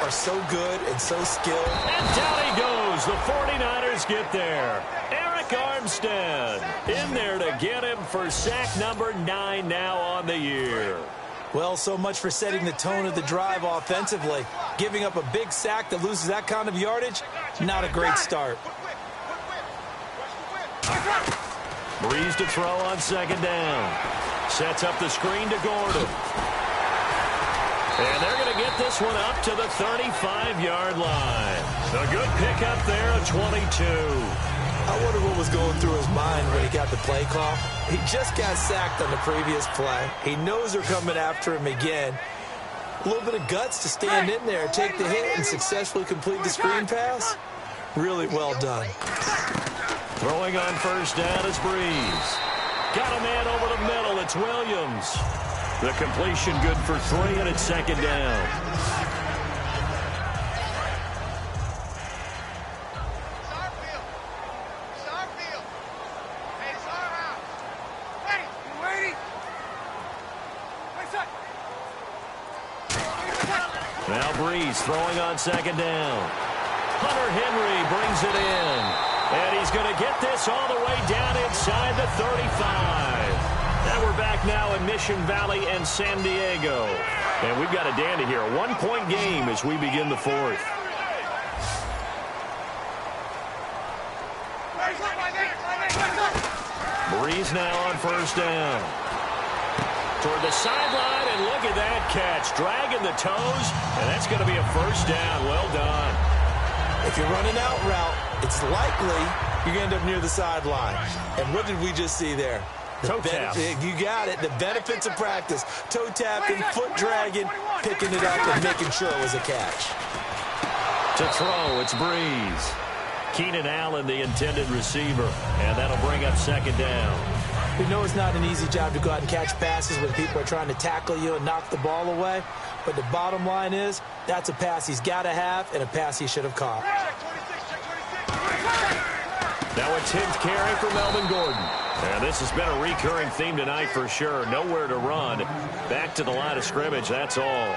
are so good and so skilled. And down he goes. The 49ers get there. Eric Armstead in there to get him for sack number 9 now on the year. Well, so much for setting the tone of the drive offensively. Giving up a big sack that loses that kind of yardage, not a great start. Breeze to throw on second down. Sets up the screen to Gordon. And they're going to get this one up to the 35-yard line. A good pickup there of 22. I wonder what was going through his mind when he got the play call. He just got sacked on the previous play. He knows they're coming after him again. A little bit of guts to stand in there, take the hit, and successfully complete the screen pass. Really well done. Throwing on first down is Breeze. Got a man over the middle. It's Williams. The completion good for 3, and it's second down. It's our field. It's our field. Hey, it's our Now Breeze throwing on second down. Hunter Henry brings it in. And he's going to get this all the way down inside the 35. And we're back now in Mission Valley and San Diego. And we've got a dandy here. A one-point game as we begin the fourth. Breeze now on first down. Toward the sideline, and look at that catch. Dragging the toes, and that's going to be a first down. Well done. If you're running out route, it's likely you're going to end up near the sideline. And what did we just see there? Toe tap. You got it. The benefits of practice. Toe tapping, foot dragging, picking it up, and making sure it was a catch. To throw, it's Breeze. Keenan Allen, the intended receiver. And that'll bring up second down. We know it's not an easy job to go out and catch passes when people are trying to tackle you and knock the ball away. But the bottom line is, that's a pass he's got to have and a pass he should have caught. Now a 10th carry for Melvin Gordon. And this has been a recurring theme tonight for sure. Nowhere to run. Back to the line of scrimmage, that's all.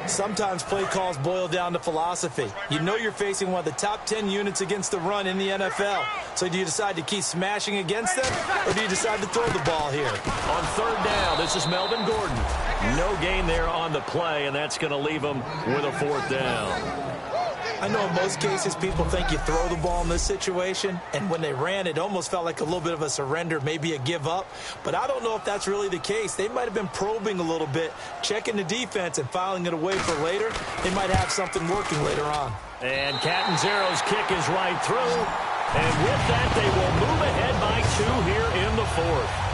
Sometimes play calls boil down to philosophy. You know you're facing one of the top 10 units against the run in the NFL. So do you decide to keep smashing against them, or do you decide to throw the ball here? On third down, this is Melvin Gordon. No gain there on the play, and that's going to leave him with a fourth down. I know in most cases people think you throw the ball in this situation, and when they ran, it almost felt like a little bit of a surrender, maybe a give up. But I don't know if that's really the case. They might have been probing a little bit, checking the defense and filing it away for later. They might have something working later on. And Catanzaro's kick is right through. And with that, they will move ahead by 2 here in the fourth.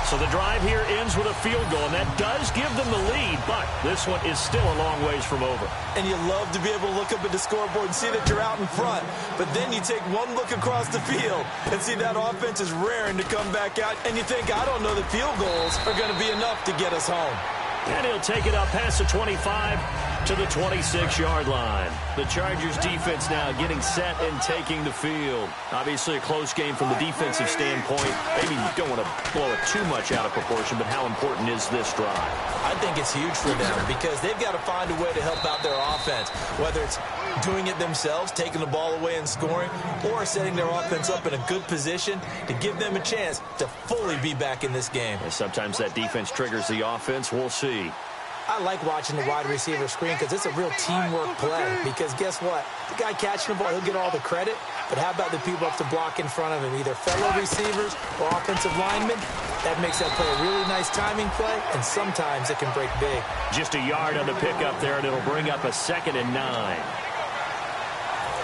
So the drive here ends with a field goal, and that does give them the lead, but this one is still a long ways from over. And you love to be able to look up at the scoreboard and see that you're out in front, but then you take one look across the field and see that offense is raring to come back out, and you think, I don't know that field goals are going to be enough to get us home. And he'll take it up past the 25 to the 26-yard line. The Chargers defense now getting set and taking the field. Obviously a close game from the defensive standpoint. Maybe you don't want to blow it too much out of proportion, but how important is this drive? I think it's huge for them because they've got to find a way to help out their offense, whether it's doing it themselves, taking the ball away and scoring, or setting their offense up in a good position to give them a chance to fully be back in this game. And sometimes that defense triggers the offense. We'll see. I like watching the wide receiver screen because it's a real teamwork play. Because guess what? The guy catching the ball, he'll get all the credit. But how about the people up to block in front of him, either fellow receivers or offensive linemen? That makes that play a really nice timing play, and sometimes it can break big. Just a yard on the pickup there, and it'll bring up a 2nd and 9.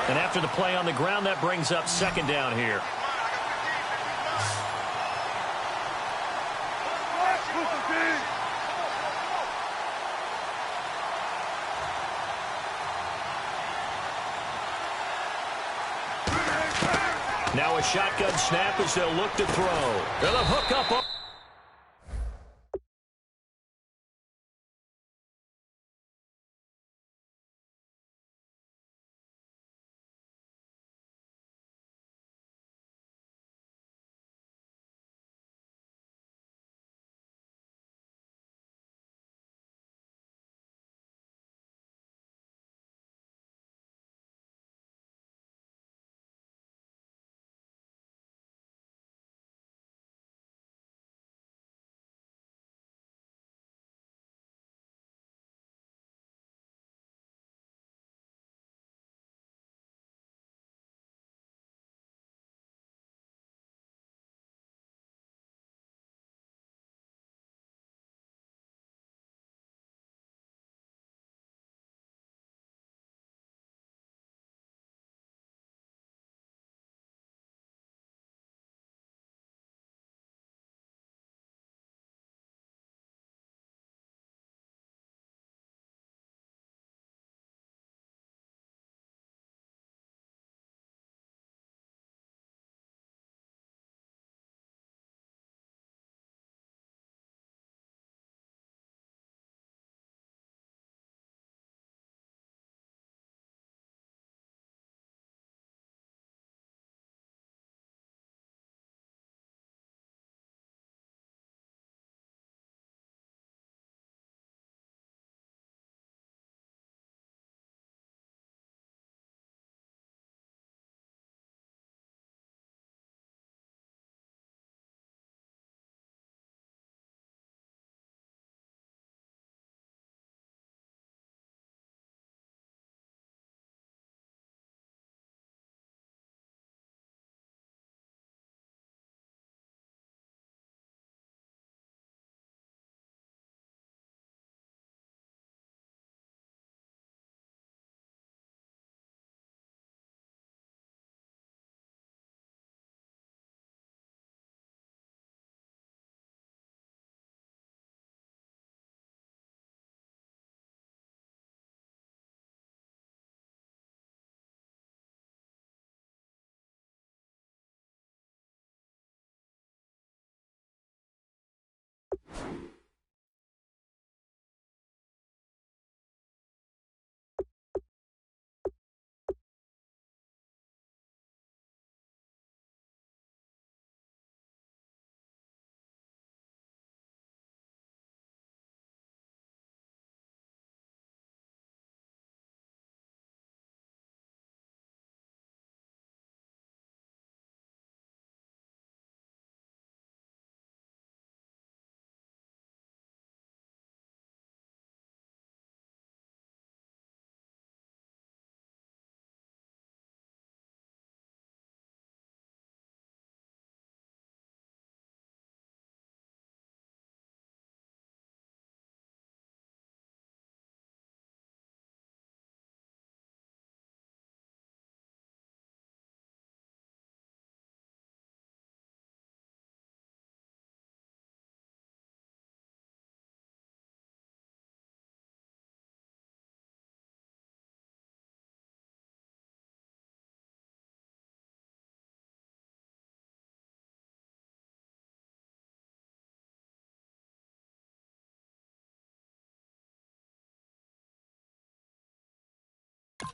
And after the play on the ground, that brings up second down here. Now a shotgun snap as they'll look to throw. They'll hook up.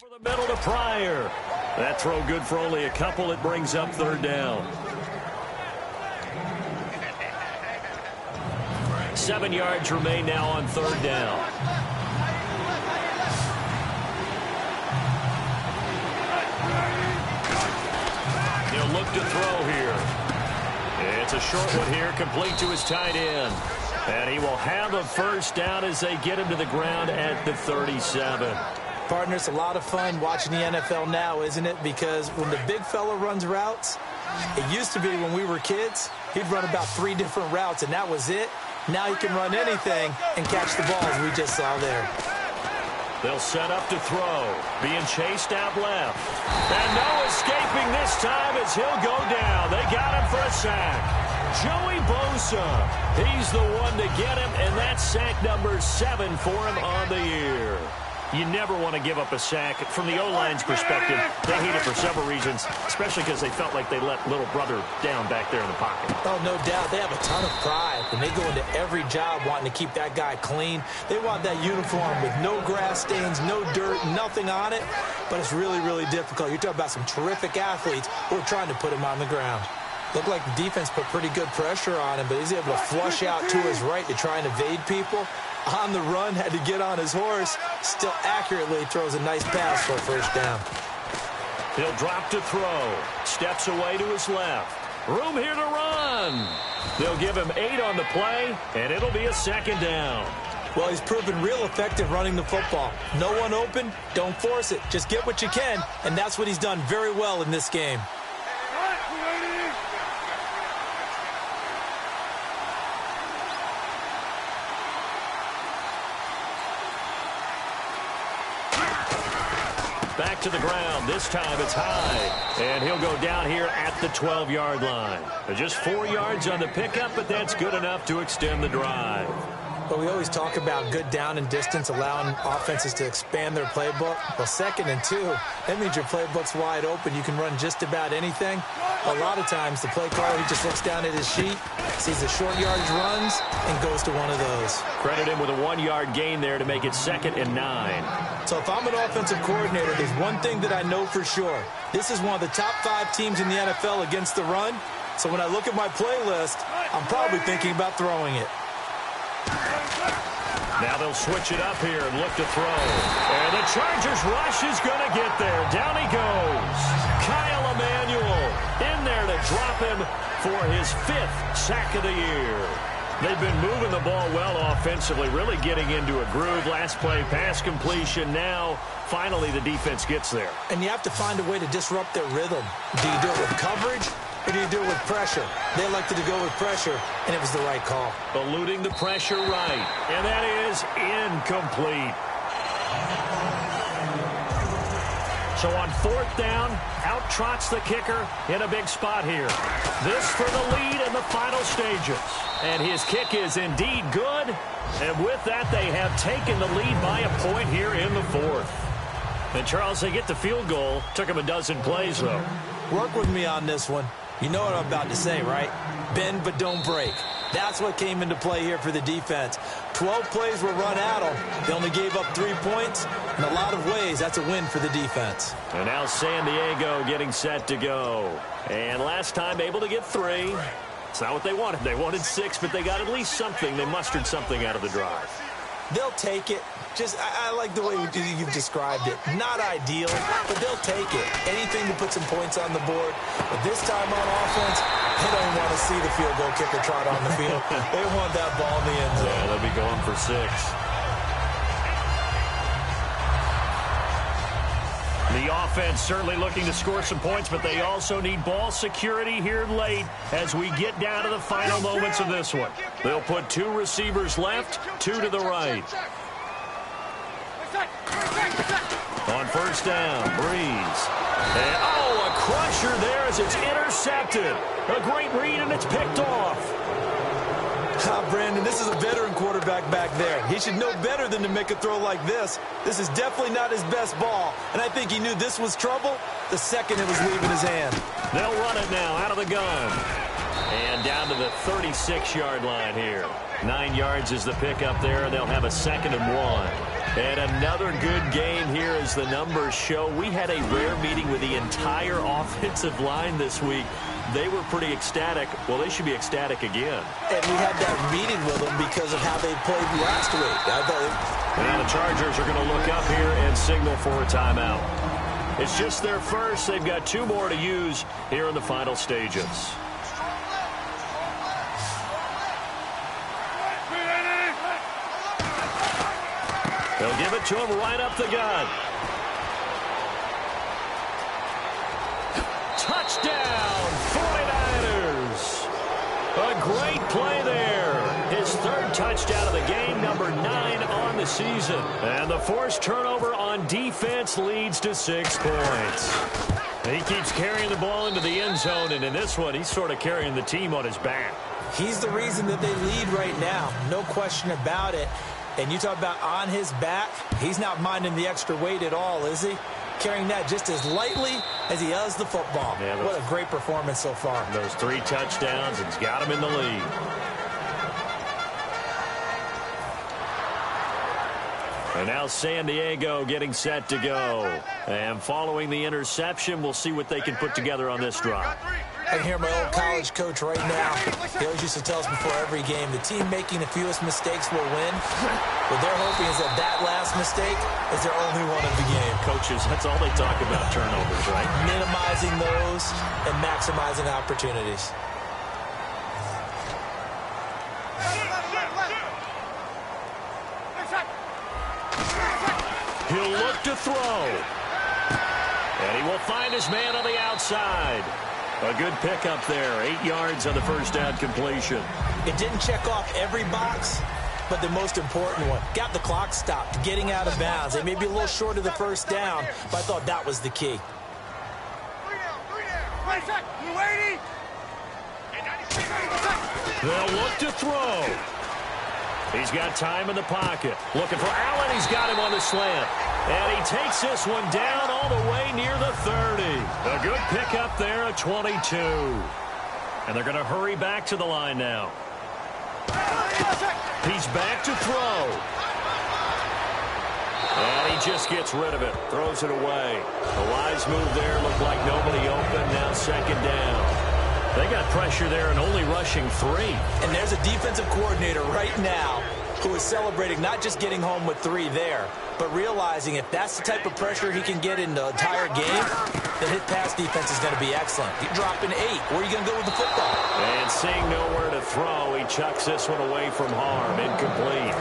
For the middle to Pryor. That throw good for only a couple. It brings up third down. 7 yards remain now on third down. He'll look to throw here. It's a short one here, complete to his tight end. And he will have a first down as they get him to the ground at the 37. Partner, it's a lot of fun watching the NFL now, isn't it? Because when the big fella runs routes, it used to be when we were kids, he'd run about 3 different routes, and that was it. Now he can run anything and catch the ball, as we just saw there. They'll set up to throw. Being chased out left. And no escaping this time as he'll go down. They got him for a sack. Joey Bosa. He's the one to get him, and that's sack number 7 for him on the year. You never want to give up a sack. From the O-line's perspective, they hate it for several reasons, especially because they felt like they let little brother down back there in the pocket. Oh, no doubt. They have a ton of pride, and they go into every job wanting to keep that guy clean. They want that uniform with no grass stains, no dirt, nothing on it, but it's really, really difficult. You're talking about some terrific athletes who are trying to put him on the ground. Looked like the defense put pretty good pressure on him, but he's able to flush out to his right to try and evade people. On the run, had to get on his horse. Still accurately throws a nice pass for a first down. He'll drop to throw. Steps away to his left. Room here to run. They'll give him 8 on the play, and it'll be a second down. Well, he's proven real effective running the football. No one open, don't force it. Just get what you can, and that's what he's done very well in this game. Back to the ground. This time it's high. And he'll go down here at the 12-yard line. Just 4 yards on the pickup, but that's good enough to extend the drive. But we always talk about good down and distance, allowing offenses to expand their playbook. Well, 2nd and 2, that means your playbook's wide open. You can run just about anything. A lot of times, the play caller, he just looks down at his sheet, sees the short yardage runs, and goes to one of those. Credit him with a 1-yard gain there to make it 2nd and 9. So if I'm an offensive coordinator, there's one thing that I know for sure. This is one of the top 5 teams in the NFL against the run. So when I look at my playlist, I'm probably thinking about throwing it. Now they'll switch it up here and look to throw. And the Chargers rush is going to get there. Down he goes. Kyle Emanuel in there to drop him for his 5th sack of the year. They've been moving the ball well offensively, really getting into a groove. Last play, pass completion. Now, finally, the defense gets there. And you have to find a way to disrupt their rhythm. Do you do it with coverage, or do you do it with pressure? They elected to go with pressure, and it was the right call. Eluding the pressure right, and that is incomplete. So on 4th down, out trots the kicker in a big spot here. This for the lead in the final stages. And his kick is indeed good. And with that, they have taken the lead by a point here in the 4th. And, Charles, they get the field goal. Took them a dozen plays, though. Work with me on this one. You know what I'm about to say, right? Bend but don't break. That's what came into play here for the defense. 12 plays were run at them. They only gave up 3 points. In a lot of ways, that's a win for the defense. And now San Diego getting set to go. And last time able to get 3. It's not what they wanted. They wanted 6, but they got at least something. They mustered something out of the drive. They'll take it. Just, I like the way you've described it. Not ideal, but they'll take it. Anything to put some points on the board. But this time on offense, they don't want to see the field goal kicker trot on the field. They want that ball in the end zone. Yeah, they'll be going for 6. The offense certainly looking to score some points, but they also need ball security here late as we get down to the final moments of this one. They'll put 2 receivers left, 2 to the right. On 1st down, Breeze. And, a crusher there as it's intercepted. A great read, and it's picked off. Brandon, this is a veteran quarterback back there. He should know better than to make a throw like this. This is definitely not his best ball, and I think he knew this was trouble the second it was leaving his hand. They'll run it now out of the gun. And down to the 36-yard line here. 9 yards is the pickup there, and they'll have a 2nd and 1. And another good game here as the numbers show. We had a rare meeting with the entire offensive line this week. They were pretty ecstatic. Well, they should be ecstatic again. And we had that meeting with them because of how they played last week. Now the Chargers are going to look up here and signal for a timeout. It's just their first. They've got 2 more to use here in the final stages. They'll give it to him right up the gut. Touchdown, 49ers. A great play there. His 3rd touchdown of the game, number 9 on the season. And the forced turnover on defense leads to 6 points. He keeps carrying the ball into the end zone, and in this one, he's sort of carrying the team on his back. He's the reason that they lead right now. No question about it. And you talk about on his back, he's not minding the extra weight at all, is he? Carrying that just as lightly as he does the football. Yeah, what a great performance so far. Those 3 touchdowns, it's got him in the lead. And now San Diego getting set to go. And following the interception, we'll see what they can put together on this drive. I can hear my old college coach right now. He always used to tell us before every game, the team making the fewest mistakes will win. What they're hoping is that last mistake is their only one of the game. Coaches, that's all they talk about, turnovers, right? Minimizing those and maximizing opportunities. He'll look to throw. And he will find his man on the outside. A good pickup there. 8 yards on the first down completion. It didn't check off every box, but the most important one. Got the clock stopped, getting out of bounds. They may be a little short of the first down, but I thought that was the key. 3 down. 1 sec. You waiting? They'll look to throw. He's got time in the pocket. Looking for Allen. He's got him on the slant. And he takes this one down all the way near the 30. A good pickup there at 22. And they're going to hurry back to the line now. He's back to throw. And he just gets rid of it. Throws it away. A wise move there. Looked like nobody open. Now 2nd down. They got pressure there and only rushing 3. And there's a defensive coordinator right now who is celebrating not just getting home with 3 there, but realizing if that's the type of pressure he can get in the entire game, then his pass defense is going to be excellent. You're dropping 8. Where are you going to go with the football? And seeing nowhere to throw, he chucks this one away from harm. Incomplete.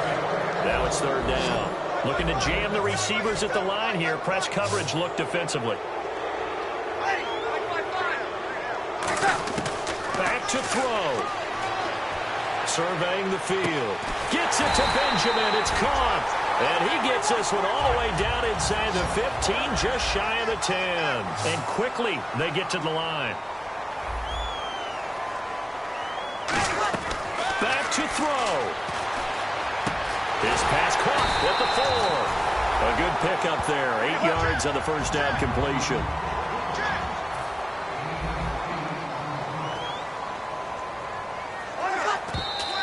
Now it's 3rd down. Looking to jam the receivers at the line here. Press coverage look defensively. Back to throw. Surveying the field. Gets it to Benjamin. It's caught. And he gets this one all the way down inside the 15, just shy of the 10. And quickly, they get to the line. Back to throw. His pass caught at the 4. A good pickup there. 8 yards on the first down completion.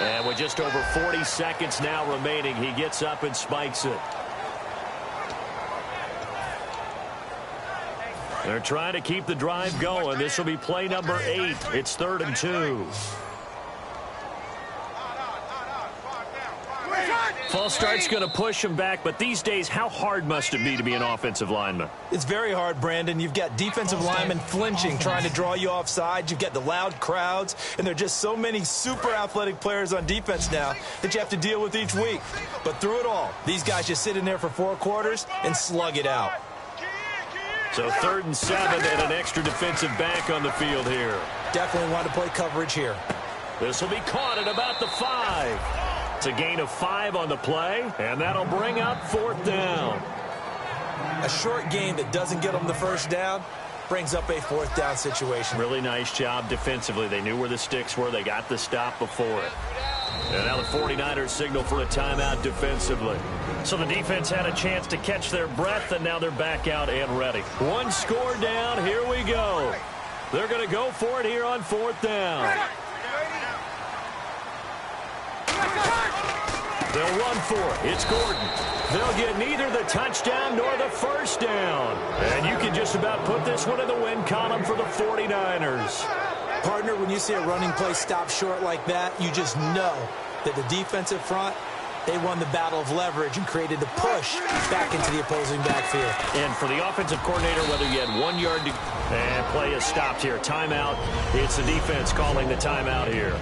And with just over 40 seconds now remaining, he gets up and spikes it. They're trying to keep the drive going. This will be play number 8. It's 3rd and 2. False start's going to push him back, but these days, how hard must it be to be an offensive lineman? It's very hard, Brandon. You've got defensive linemen flinching, trying to draw you offside. You've got the loud crowds, and there are just so many super athletic players on defense now that you have to deal with each week. But through it all, these guys just sit in there for 4 quarters and slug it out. So 3rd and 7 and an extra defensive back on the field here. Definitely want to play coverage here. This will be caught at about the 5. It's a gain of 5 on the play, and that'll bring up 4th down. A short gain that doesn't get them the first down brings up a 4th down situation. Really nice job defensively. They knew where the sticks were. They got the stop before it. And now the 49ers signal for a timeout defensively. So the defense had a chance to catch their breath, and now they're back out and ready. 1 score down. Here we go. They're going to go for it here on 4th down. They'll They'll run for it. It's Gordon. They'll get neither the touchdown nor the first down. And you can just about put this one in the win column for the 49ers. Partner, when you see a running play stop short like that, you just know that the defensive front, they won the battle of leverage and created the push back into the opposing backfield. And for the offensive coordinator, whether you had 1 yard to... And play is stopped here. Timeout. It's the defense calling the timeout here.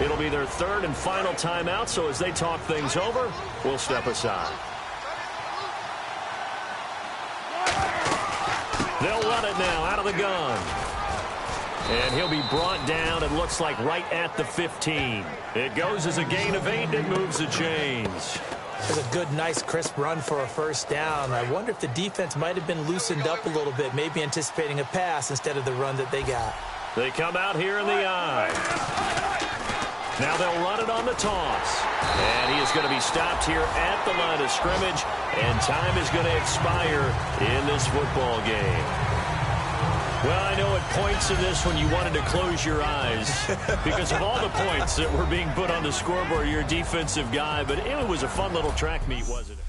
It'll be their third and final timeout, so as they talk things over, we'll step aside. They'll run it now out of the gun. And he'll be brought down, it looks like, right at the 15. It goes as a gain of 8, and it moves the chains. It was a good, nice, crisp run for a first down. I wonder if the defense might have been loosened up a little bit, maybe anticipating a pass instead of the run that they got. They come out here in the eye. Now they'll run it on the toss. And he is going to be stopped here at the line of scrimmage, and time is going to expire in this football game. Well, I know at points in this when you wanted to close your eyes because of all the points that were being put on the scoreboard, you're a defensive guy, but it was a fun little track meet, wasn't it?